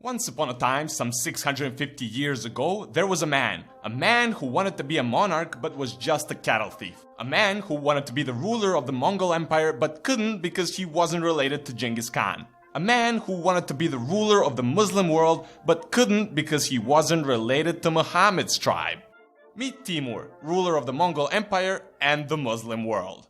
Once upon a time, some 650 years ago, there was a man who wanted to be a monarch but was just a cattle thief. A man who wanted to be the ruler of the Mongol Empire but couldn't because he wasn't related to Genghis Khan. A man who wanted to be the ruler of the Muslim world but couldn't because he wasn't related to Muhammad's tribe. Meet Timur, ruler of the Mongol Empire and the Muslim world.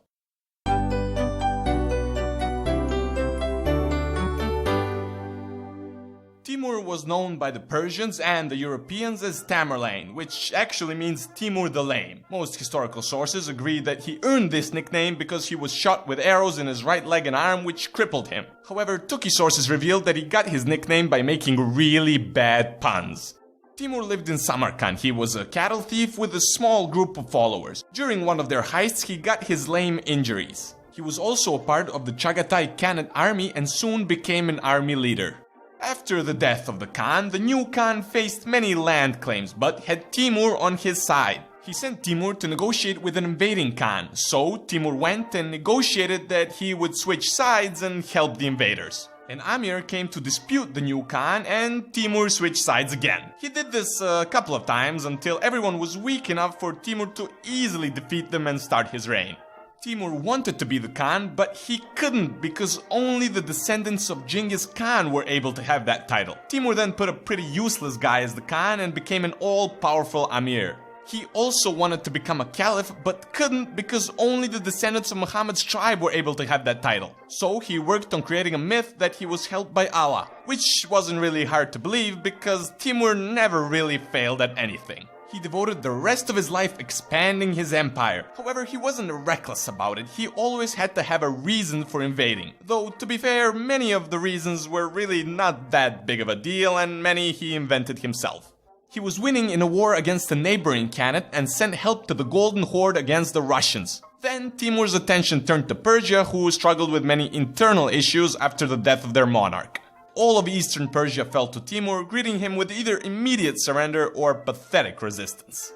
Timur was known by the Persians and the Europeans as Tamerlane, which actually means Timur the Lame. Most historical sources agree that he earned this nickname because he was shot with arrows in his right leg and arm, which crippled him. However, Tooky sources revealed that he got his nickname by making really bad puns. Timur lived in Samarkand. He was a cattle thief with a small group of followers. During one of their heists, he got his lame injuries. He was also a part of the Chagatai Khanate army and soon became an army leader. After the death of the Khan, the new Khan faced many land claims but had Timur on his side. He sent Timur to negotiate with an invading Khan, so Timur went and negotiated that he would switch sides and help the invaders. An amir came to dispute the new Khan and Timur switched sides again. He did this a couple of times until everyone was weak enough for Timur to easily defeat them and start his reign. Timur wanted to be the Khan, but he couldn't because only the descendants of Genghis Khan were able to have that title. Timur then put a pretty useless guy as the Khan and became an all-powerful amir. He also wanted to become a caliph, but couldn't because only the descendants of Muhammad's tribe were able to have that title. So he worked on creating a myth that he was helped by Allah, which wasn't really hard to believe because Timur never really failed at anything. He devoted the rest of his life expanding his empire. However, he wasn't reckless about it. He always had to have a reason for invading. Though, to be fair, many of the reasons were really not that big of a deal and many he invented himself. He was winning in a war against a neighboring Khanate and sent help to the Golden Horde against the Russians. Then Timur's attention turned to Persia, who struggled with many internal issues after the death of their monarch. All of eastern Persia fell to Timur, greeting him with either immediate surrender or pathetic resistance.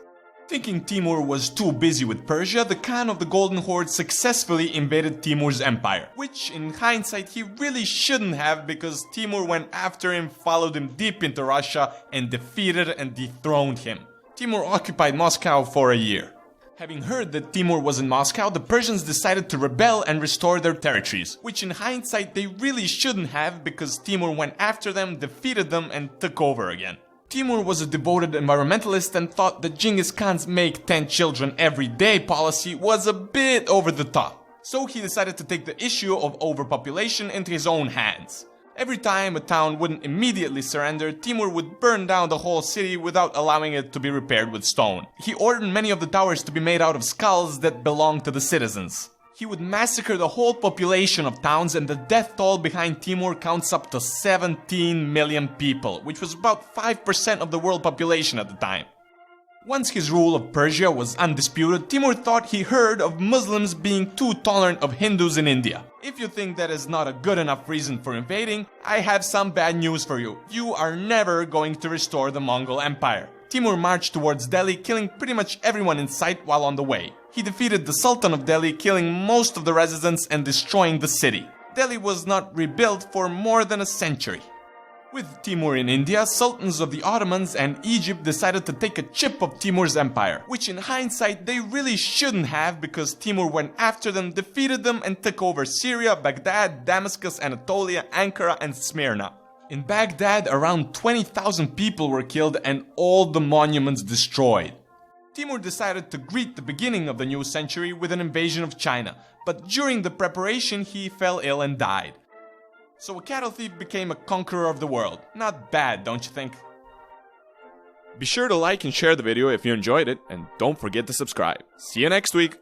Thinking Timur was too busy with Persia, the Khan of the Golden Horde successfully invaded Timur's empire, which in hindsight he really shouldn't have because Timur went after him, followed him deep into Russia and defeated and dethroned him. Timur occupied Moscow for a year. Having heard that Timur was in Moscow, the Persians decided to rebel and restore their territories, which in hindsight they really shouldn't have because Timur went after them, defeated them and took over again. Timur was a devoted environmentalist and thought that Genghis Khan's make 10 children every day policy was a bit over the top. So he decided to take the issue of overpopulation into his own hands. Every time a town wouldn't immediately surrender, Timur would burn down the whole city without allowing it to be repaired with stone. He ordered many of the towers to be made out of skulls that belonged to the citizens. He would massacre the whole population of towns and the death toll behind Timur counts up to 17 million people, which was about 5% of the world population at the time. Once his rule of Persia was undisputed, Timur thought he heard of Muslims being too tolerant of Hindus in India. If you think that is not a good enough reason for invading, I have some bad news for you. You are never going to restore the Mongol Empire. Timur marched towards Delhi, killing pretty much everyone in sight while on the way. He defeated the Sultan of Delhi, killing most of the residents and destroying the city. Delhi was not rebuilt for more than a century. With Timur in India, sultans of the Ottomans and Egypt decided to take a chip of Timur's empire, which in hindsight they really shouldn't have because Timur went after them, defeated them and took over Syria, Baghdad, Damascus, Anatolia, Ankara and Smyrna. In Baghdad, around 20,000 people were killed and all the monuments destroyed. Timur decided to greet the beginning of the new century with an invasion of China, but during the preparation he fell ill and died. So a cattle thief became a conqueror of the world. Not bad, don't you think? Be sure to like and share the video if you enjoyed it, and don't forget to subscribe. See you next week!